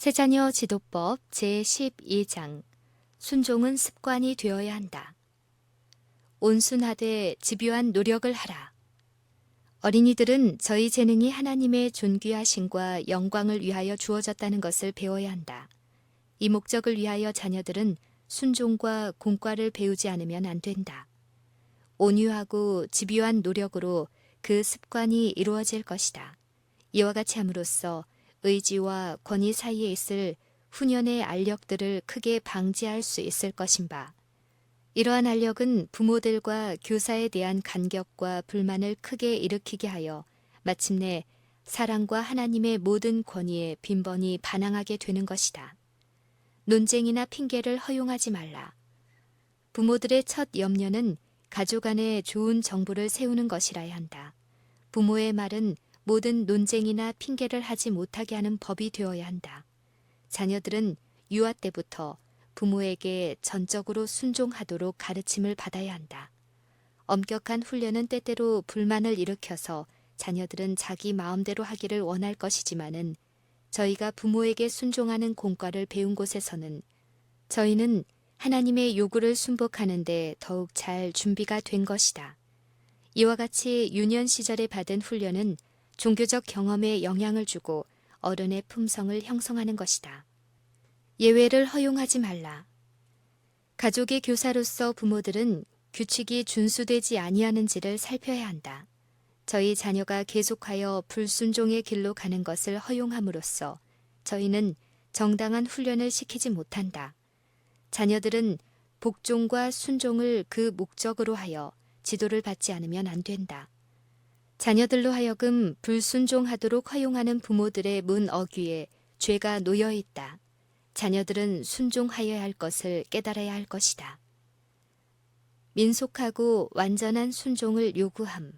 세자녀 지도법 제12장 순종은 습관이 되어야 한다. 온순하되 집요한 노력을 하라. 어린이들은 저희 재능이 하나님의 존귀하심과 영광을 위하여 주어졌다는 것을 배워야 한다. 이 목적을 위하여 자녀들은 순종과 공과를 배우지 않으면 안 된다. 온유하고 집요한 노력으로 그 습관이 이루어질 것이다. 이와 같이 함으로써 의지와 권위 사이에 있을 훈연의 알력들을 크게 방지할 수 있을 것인바. 이러한 알력은 부모들과 교사에 대한 간격과 불만을 크게 일으키게 하여 마침내 사랑과 하나님의 모든 권위에 빈번히 반항하게 되는 것이다. 논쟁이나 핑계를 허용하지 말라. 부모들의 첫 염려는 가족 안에 좋은 정부를 세우는 것이라야 한다. 부모의 말은 모든 논쟁이나 핑계를 하지 못하게 하는 법이 되어야 한다. 자녀들은 유아 때부터 부모에게 전적으로 순종하도록 가르침을 받아야 한다. 엄격한 훈련은 때때로 불만을 일으켜서 자녀들은 자기 마음대로 하기를 원할 것이지만은 저희가 부모에게 순종하는 공과를 배운 곳에서는 저희는 하나님의 요구를 순복하는데 더욱 잘 준비가 된 것이다. 이와 같이 유년 시절에 받은 훈련은 종교적 경험에 영향을 주고 어른의 품성을 형성하는 것이다. 예외를 허용하지 말라. 가족의 교사로서 부모들은 규칙이 준수되지 아니하는지를 살펴야 한다. 저희 자녀가 계속하여 불순종의 길로 가는 것을 허용함으로써 저희는 정당한 훈련을 시키지 못한다. 자녀들은 복종과 순종을 그 목적으로 하여 지도를 받지 않으면 안 된다. 자녀들로 하여금 불순종하도록 허용하는 부모들의 문 어귀에 죄가 놓여 있다. 자녀들은 순종하여야 할 것을 깨달아야 할 것이다. 민속하고 완전한 순종을 요구함.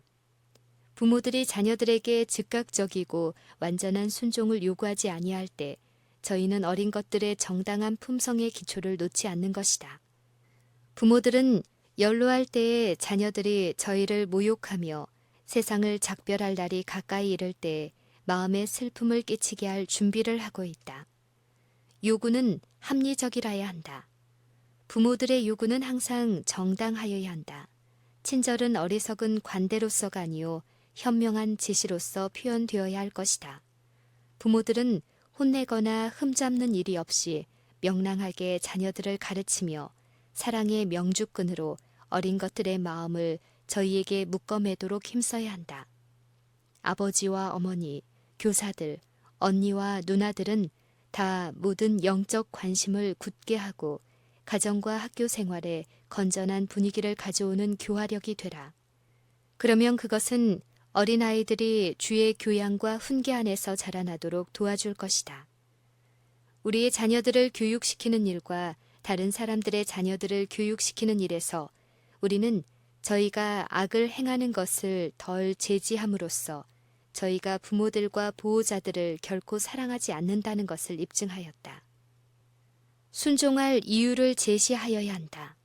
부모들이 자녀들에게 즉각적이고 완전한 순종을 요구하지 아니할 때 저희는 어린 것들의 정당한 품성의 기초를 놓지 않는 것이다. 부모들은 연로할 때에 자녀들이 저희를 모욕하며 세상을 작별할 날이 가까이 이를 때 마음에 슬픔을 끼치게 할 준비를 하고 있다. 요구는 합리적이라야 한다. 부모들의 요구는 항상 정당하여야 한다. 친절은 어리석은 관대로서가 아니요 현명한 지시로서 표현되어야 할 것이다. 부모들은 혼내거나 흠잡는 일이 없이 명랑하게 자녀들을 가르치며 사랑의 명주끈으로 어린 것들의 마음을 저희에게 묶어매도록 힘써야 한다. 아버지와 어머니, 교사들, 언니와 누나들은 다 모든 영적 관심을 굳게 하고 가정과 학교 생활에 건전한 분위기를 가져오는 교화력이 되라. 그러면 그것은 어린아이들이 주의 교양과 훈계 안에서 자라나도록 도와줄 것이다. 우리의 자녀들을 교육시키는 일과 다른 사람들의 자녀들을 교육시키는 일에서 우리는 저희가 악을 행하는 것을 덜 제지함으로써 저희가 부모들과 보호자들을 결코 사랑하지 않는다는 것을 입증하였다. 순종할 이유를 제시하여야 한다.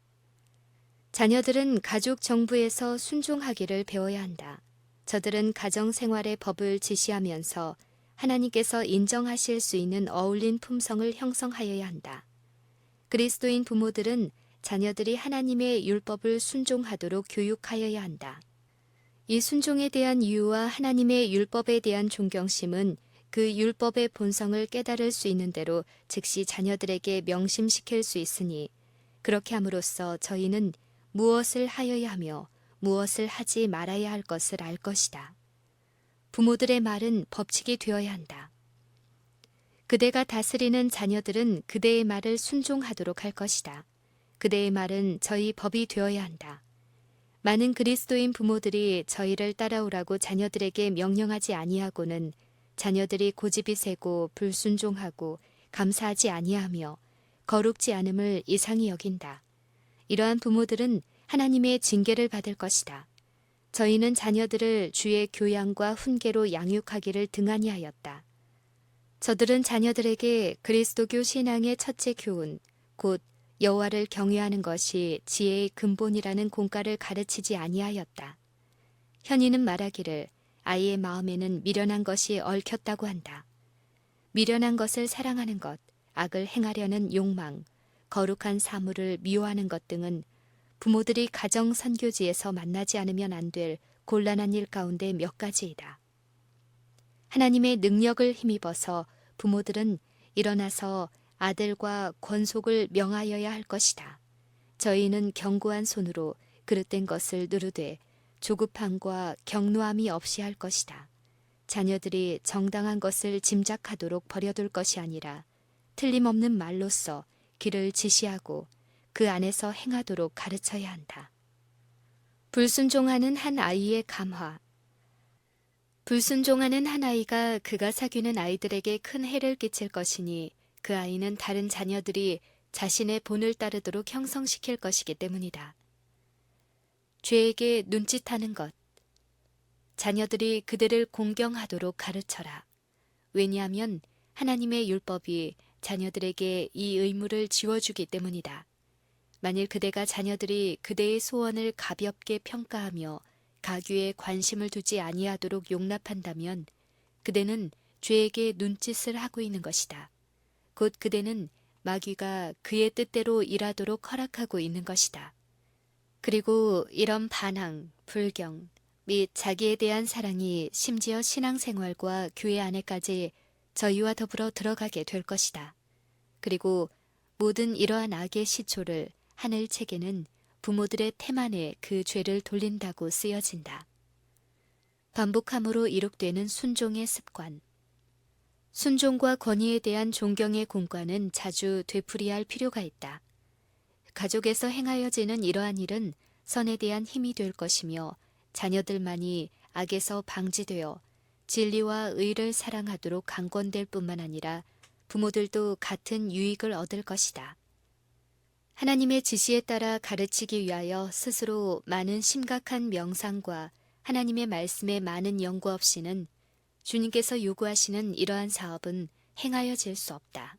자녀들은 가족 정부에서 순종하기를 배워야 한다. 저들은 가정생활의 법을 지시하면서 하나님께서 인정하실 수 있는 어울린 품성을 형성하여야 한다. 그리스도인 부모들은 자녀들이 하나님의 율법을 순종하도록 교육하여야 한다. 이 순종에 대한 이유와 하나님의 율법에 대한 존경심은 그 율법의 본성을 깨달을 수 있는 대로 즉시 자녀들에게 명심시킬 수 있으니 그렇게 함으로써 저희는 무엇을 하여야 하며 무엇을 하지 말아야 할 것을 알 것이다. 부모들의 말은 법칙이 되어야 한다. 그대가 다스리는 자녀들은 그대의 말을 순종하도록 할 것이다. 그대의 말은 저희 법이 되어야 한다. 많은 그리스도인 부모들이 저희를 따라오라고 자녀들에게 명령하지 아니하고는 자녀들이 고집이 세고 불순종하고 감사하지 아니하며 거룩지 않음을 이상히 여긴다. 이러한 부모들은 하나님의 징계를 받을 것이다. 저희는 자녀들을 주의 교양과 훈계로 양육하기를 등한히 하였다. 저들은 자녀들에게 그리스도교 신앙의 첫째 교훈, 곧 여호와를 경외하는 것이 지혜의 근본이라는 공과를 가르치지 아니하였다. 현이는 말하기를 아이의 마음에는 미련한 것이 얽혔다고 한다. 미련한 것을 사랑하는 것, 악을 행하려는 욕망, 거룩한 사물을 미워하는 것 등은 부모들이 가정 선교지에서 만나지 않으면 안 될 곤란한 일 가운데 몇 가지이다. 하나님의 능력을 힘입어서 부모들은 일어나서 아들과 권속을 명하여야 할 것이다. 저희는 견고한 손으로 그릇된 것을 누르되 조급함과 경노함이 없이 할 것이다. 자녀들이 정당한 것을 짐작하도록 버려둘 것이 아니라 틀림없는 말로써 길을 지시하고 그 안에서 행하도록 가르쳐야 한다. 불순종하는 한 아이의 감화. 불순종하는 한 아이가 그가 사귀는 아이들에게 큰 해를 끼칠 것이니 그 아이는 다른 자녀들이 자신의 본을 따르도록 형성시킬 것이기 때문이다. 죄에게 눈짓하는 것. 자녀들이 그들을 공경하도록 가르쳐라. 왜냐하면 하나님의 율법이 자녀들에게 이 의무를 지워주기 때문이다. 만일 그대가 자녀들이 그대의 소원을 가볍게 평가하며 가규에 관심을 두지 아니하도록 용납한다면 그대는 죄에게 눈짓을 하고 있는 것이다. 곧 그대는 마귀가 그의 뜻대로 일하도록 허락하고 있는 것이다. 그리고 이런 반항, 불경 및 자기에 대한 사랑이 심지어 신앙생활과 교회 안에까지 저희와 더불어 들어가게 될 것이다. 그리고 모든 이러한 악의 시초를 하늘 책에는 부모들의 태만에 그 죄를 돌린다고 쓰여진다. 반복함으로 이룩되는 순종의 습관. 순종과 권위에 대한 존경의 공과는 자주 되풀이할 필요가 있다. 가족에서 행하여지는 이러한 일은 선에 대한 힘이 될 것이며 자녀들만이 악에서 방지되어 진리와 의를 사랑하도록 강권될 뿐만 아니라 부모들도 같은 유익을 얻을 것이다. 하나님의 지시에 따라 가르치기 위하여 스스로 많은 심각한 명상과 하나님의 말씀에 많은 연구 없이는 주님께서 요구하시는 이러한 사업은 행하여질 수 없다.